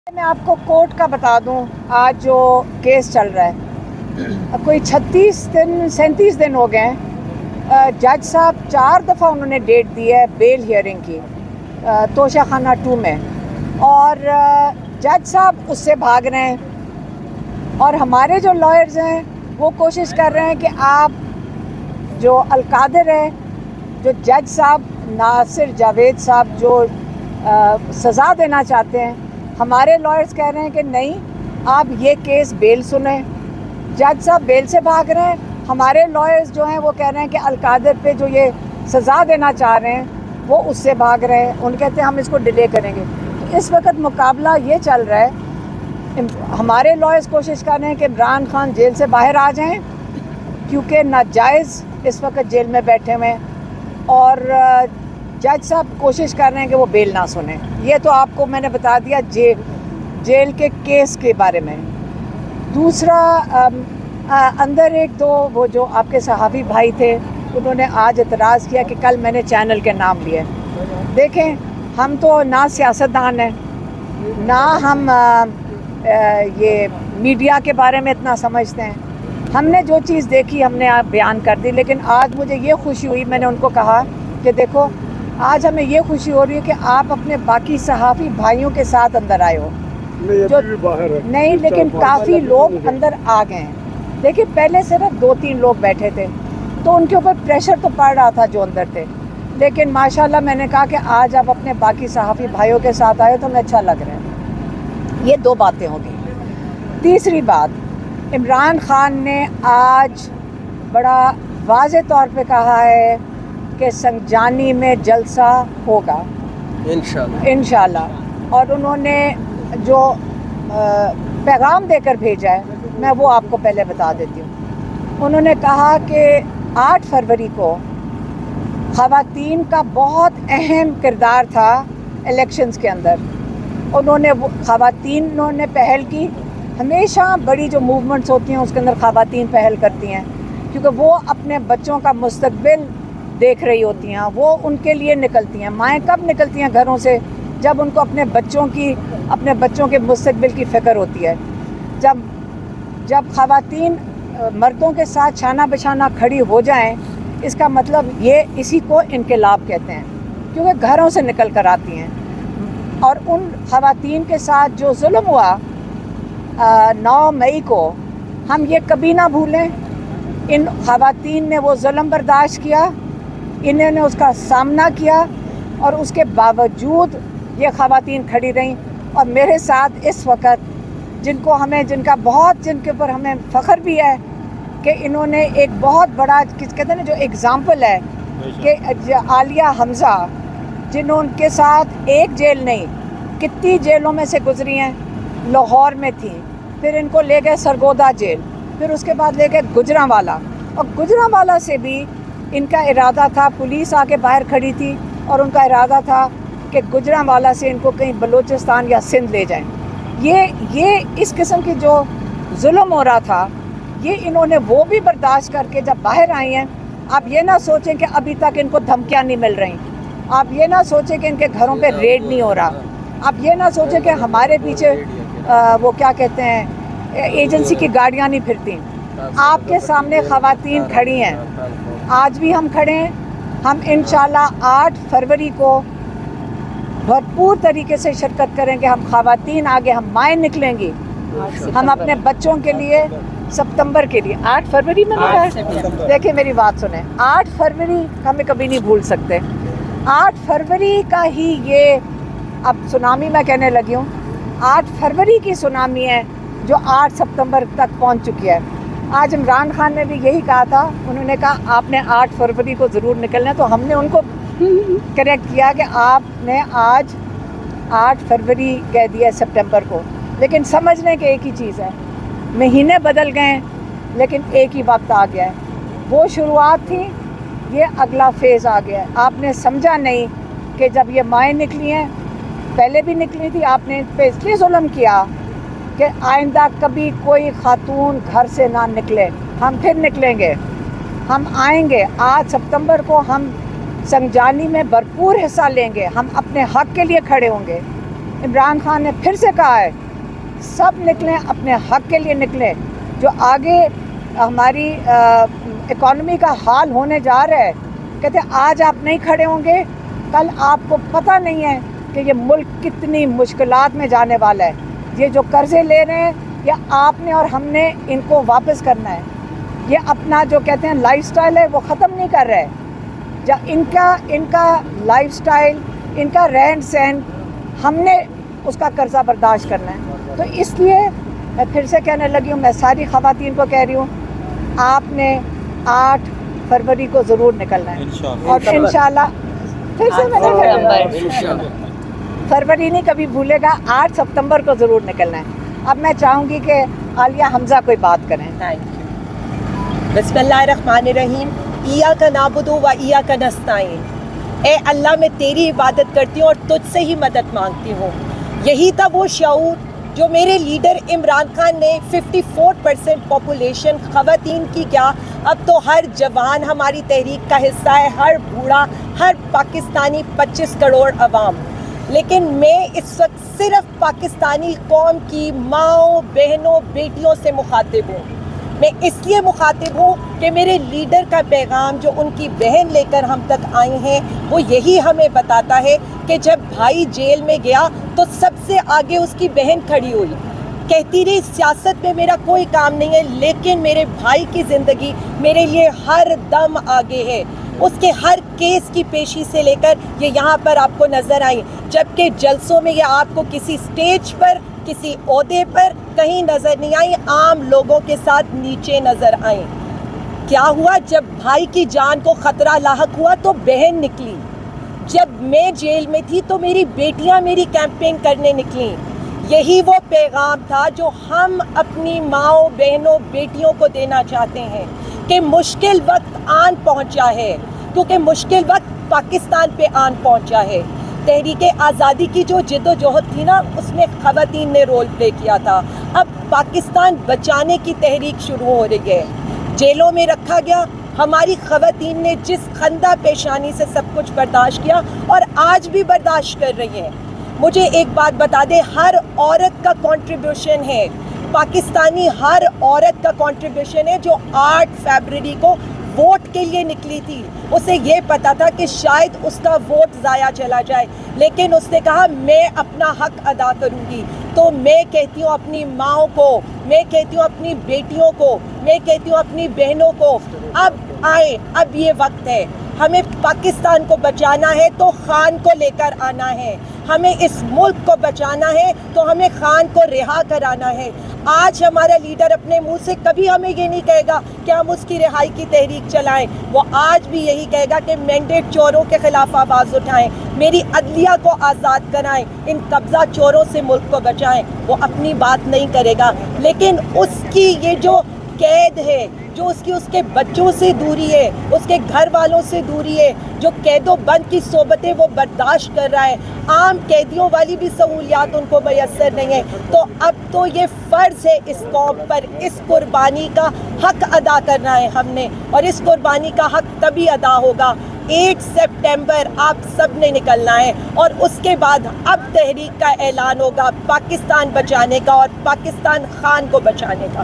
मैं आपको कोर्ट का बता दूं, आज जो केस चल रहा है कोई 37 दिन हो गए हैं। जज साहब 4 दफ़ा उन्होंने डेट दी है बेल हियरिंग की तोशाखाना 2 में, और जज साहब उससे भाग रहे हैं। और हमारे जो लॉयर्स हैं वो कोशिश कर रहे हैं कि आप जो अलकादिर है, जो जज साहब नासिर जावेद साहब जो सज़ा देना चाहते हैं, हमारे लॉयर्स कह रहे हैं कि नहीं, आप ये केस बेल सुने। जज साहब बेल से भाग रहे हैं। हमारे लॉयर्स जो हैं वो कह रहे हैं कि अलकादिर पे जो ये सज़ा देना चाह रहे हैं वो उससे भाग रहे हैं। उन कहते हैं हम इसको डिले करेंगे। तो इस वक्त मुकाबला ये चल रहा है, हमारे लॉयर्स कोशिश कर रहे हैं कि इमरान खान जेल से बाहर आ जाएं क्योंकि नाजायज़ इस वक्त जेल में बैठे हुए हैं, और जज साहब कोशिश कर रहे हैं कि वो बेल ना सुने। ये तो आपको मैंने बता दिया जेल के केस के बारे में। दूसरा अंदर एक दो वो जो आपके सहाफ़ी भाई थे उन्होंने आज एतराज़ किया कि कल मैंने चैनल के नाम लिए। देखें, हम तो ना सियासतदान हैं, ना हम ये मीडिया के बारे में इतना समझते हैं। हमने जो चीज़ देखी हमने आप बयान कर दी। लेकिन आज मुझे ये खुशी हुई, मैंने उनको कहा कि देखो आज हमें ये खुशी हो रही है कि आप अपने बाकी सहाफ़ी भाइयों के साथ अंदर आए हो। जो भी बाहर है नहीं, लेकिन काफ़ी लोग अंदर आ गए हैं। देखिए, पहले सिर्फ 2-3 लोग बैठे थे तो उनके ऊपर प्रेशर तो पड़ रहा था जो अंदर थे, लेकिन माशाल्लाह मैंने कहा कि आज आप अपने बाकी सहाफ़ी भाइयों के साथ आए तो हमें अच्छा लग रहा है। ये 2 बातें हो गई। तीसरी बात, इमरान खान ने आज बड़ा वाज़े तौर पे कहा है कि संजानी में जलसा होगा इंशाल्लाह। और उन्होंने जो पैगाम देकर भेजा है मैं वो आपको पहले बता देती हूँ। उन्होंने कहा कि 8 फरवरी को ख़वातीन का बहुत अहम किरदार था इलेक्शंस के अंदर। उन्होंने ख़वातीनों ने पहल की। हमेशा बड़ी जो मूवमेंट्स होती हैं उसके अंदर ख़वातीन पहल करती हैं क्योंकि वो अपने बच्चों का मुस्तकबिल देख रही होती हैं, वो उनके लिए निकलती हैं। माएँ कब निकलती हैं घरों से? जब उनको अपने बच्चों के मुस्तकबिल की फ़िक्र होती है। जब ख़वातीन मर्दों के साथ छाना बिछाना खड़ी हो जाएं, इसका मतलब ये इसी को इनकलाब कहते हैं, क्योंकि घरों से निकल कर आती हैं। और उन ख़वातीन के साथ जो जुल्म हुआ 9 मई को, हम ये कभी ना भूलें। इन ख़वातीन ने वो जुल्म बर्दाश्त किया, इन्होंने उसका सामना किया, और उसके बावजूद ये ख़वातीन खड़ी रहीं। और मेरे साथ इस वक्त जिनके ऊपर हमें फ़ख्र भी है कि इन्होंने एक बहुत बड़ा कहते हैं ना जो एग्ज़ाम्पल है कि आलिया हमज़ा, जिन्होंने साथ एक जेल नहीं कितनी जेलों में से गुजरी हैं। लाहौर में थी, फिर इनको ले गए सरगोदा जेल, फिर उसके बाद ले गए गुजरांवाला, और गुजरांवाला से भी इनका इरादा था, पुलिस आके बाहर खड़ी थी और उनका इरादा था कि गुजरांवाला से इनको कहीं बलूचिस्तान या सिंध ले जाएं। ये इस किस्म की जो जुल्म हो रहा था, ये इन्होंने वो भी बर्दाश्त करके जब बाहर आई हैं। आप ये ना सोचें कि अभी तक इनको धमकियाँ नहीं मिल रही, आप ये ना सोचें कि इनके घरों पे रेड नहीं हो रहा, आप ये ना सोचें कि हमारे पीछे वो क्या कहते हैं एजेंसी की गाड़ियाँ नहीं फिरती। आपके सामने ख़वातीन खड़ी हैं, आज भी हम खड़े हैं। हम इंशाल्लाह 8 फरवरी को भरपूर तरीके से शिरकत करेंगे। हम ख़वातीन आगे, हम माएँ निकलेंगी, हम अपने बच्चों के लिए सितंबर के लिए 8 फरवरी में लगा है। देखिए मेरी बात सुने, 8 फरवरी हमें कभी नहीं भूल सकते। 8 फरवरी का ही ये अब सुनामी मैं कहने लगी हूँ, 8 फरवरी की सुनामी है जो 8 सितंबर तक पहुँच चुकी है। आज इमरान खान ने भी यही कहा था, उन्होंने कहा आपने 8 फरवरी को ज़रूर निकलना है, तो हमने उनको करेक्ट किया कि आपने आज 8 फरवरी कह दिया सितंबर को। लेकिन समझ लें कि एक ही चीज़ है, महीने बदल गए लेकिन एक ही वक्त आ गया है। वो शुरुआत थी, ये अगला फेज़ आ गया है। आपने समझा नहीं कि जब ये माएँ निकली हैं, पहले भी निकली थी, आपने पे इसलिए जुल्म किया कि आइंदा कभी कोई खातून घर से ना निकले। हम फिर निकलेंगे, हम आएंगे। 8 सितंबर को हम संजानी में भरपूर हिस्सा लेंगे, हम अपने हक़ के लिए खड़े होंगे। इमरान खान ने फिर से कहा है सब निकलें, अपने हक के लिए निकलें। जो आगे हमारी इकॉनमी का हाल होने जा रहा है, कहते आज आप नहीं खड़े होंगे, कल आपको पता नहीं है कि ये मुल्क कितनी मुश्किलात में जाने वाला है। ये जो कर्ज़े ले रहे हैं या आपने और हमने इनको वापस करना है। ये अपना जो कहते हैं लाइफस्टाइल है वो ख़त्म नहीं कर रहे हैं। जब इनका लाइफस्टाइल, इनका रहन सहन, हमने उसका कर्ज़ा बर्दाश्त करना है। तो इसलिए मैं फिर से कहने लगी हूँ, मैं सारी ख़वातीन को कह रही हूँ, आपने 8 फरवरी को ज़रूर निकलना है। और इंशाल्लाह फिर से मैंने फरवरी नहीं कभी भूलेगा, 8 सितंबर को ज़रूर निकलना है। अब मैं चाहूँगी कि आलिया हमज़ा कोई बात करें। Thank you. बिस्मिल्लाहिर्रहमानिर्रहीम। इय्याका नअबुदु व इय्याका नस्तईन। ए अल्लाह, मैं तेरी इबादत करती हूँ और तुझसे ही मदद मांगती हूँ। यही था वो शऊर जो मेरे लीडर इमरान खान ने 54% पॉपुलेशन ख़वातीन की क्या, अब तो हर जवान हमारी तहरीक का हिस्सा है, हर बूढ़ा, हर पाकिस्तानी, 25 करोड़ अवाम। लेकिन मैं इस वक्त सिर्फ पाकिस्तानी कौम की माँओं, बहनों, बेटियों से मुखातिब हूँ। मैं इसलिए मुखातिब हूँ कि मेरे लीडर का पैगाम जो उनकी बहन लेकर हम तक आई हैं, वो यही हमें बताता है कि जब भाई जेल में गया तो सबसे आगे उसकी बहन खड़ी हुई, कहती रही सियासत में मेरा कोई काम नहीं है, लेकिन मेरे भाई की ज़िंदगी मेरे लिए हर दम आगे है। उसके हर केस की पेशी से लेकर ये यहाँ पर आपको नज़र आई, जबकि जलसों में ये आपको किसी स्टेज पर, किसी ओहदे पर कहीं नज़र नहीं आई, आम लोगों के साथ नीचे नज़र आई। क्या हुआ, जब भाई की जान को ख़तरा लाहक हुआ तो बहन निकली। जब मैं जेल में थी तो मेरी बेटियां मेरी कैंपेन करने निकली। यही वो पैगाम था जो हम अपनी माँओं, बहनों, बेटियों को देना चाहते हैं कि मुश्किल वक्त आन पहुंचा है, क्योंकि मुश्किल वक्त पाकिस्तान पे आन पहुंचा है। तहरीक आज़ादी की जो जिद्दोजहद थी ना, उसमें ख़वातीन ने रोल प्ले किया था। अब पाकिस्तान बचाने की तहरीक शुरू हो रही है। जेलों में रखा गया, हमारी ख़वातीन ने जिस खंदा पेशानी से सब कुछ बर्दाश्त किया और आज भी बर्दाश्त कर रही हैं। मुझे एक बात बता दे, हर औरत का कंट्रीब्यूशन है, पाकिस्तानी हर औरत का कंट्रीब्यूशन है जो 8 फरवरी को वोट के लिए निकली थी। उसे ये पता था कि शायद उसका वोट ज़ाया चला जाए, लेकिन उसने कहा मैं अपना हक अदा करूँगी। तो मैं कहती हूँ अपनी माँओं को, मैं कहती हूँ अपनी बेटियों को, मैं कहती हूँ अपनी बहनों को, अब आए, अब ये वक्त है। हमें पाकिस्तान को बचाना है तो खान को लेकर आना है, हमें इस मुल्क को बचाना है तो हमें खान को रिहा कराना है। आज हमारा लीडर अपने मुंह से कभी हमें ये नहीं कहेगा कि हम उसकी रिहाई की तहरीक चलाएं, वो आज भी यही कहेगा कि मैंडेट चोरों के खिलाफ आवाज़ उठाएं, मेरी अदलिया को आज़ाद कराएं, इन कब्ज़ा चोरों से मुल्क को बचाएं। वो अपनी बात नहीं करेगा, लेकिन उसकी ये जो कैद है, जो उसके बच्चों से दूरी है, उसके घर वालों से दूरी है, जो कैदो बंद की सोबतें वो बर्दाश्त कर रहा है, आम कैदियों वाली भी सहूलियात उनको मैसर नहीं है। तो अब तो ये फ़र्ज़ है इस कौम पर, इस कुर्बानी का हक अदा करना है हमने, और इस कुर्बानी का हक तभी अदा होगा 8 सितंबर आप सब ने निकलना है, और उसके बाद अब तहरीक का ऐलान होगा पाकिस्तान बचाने का और पाकिस्तान खान को बचाने का।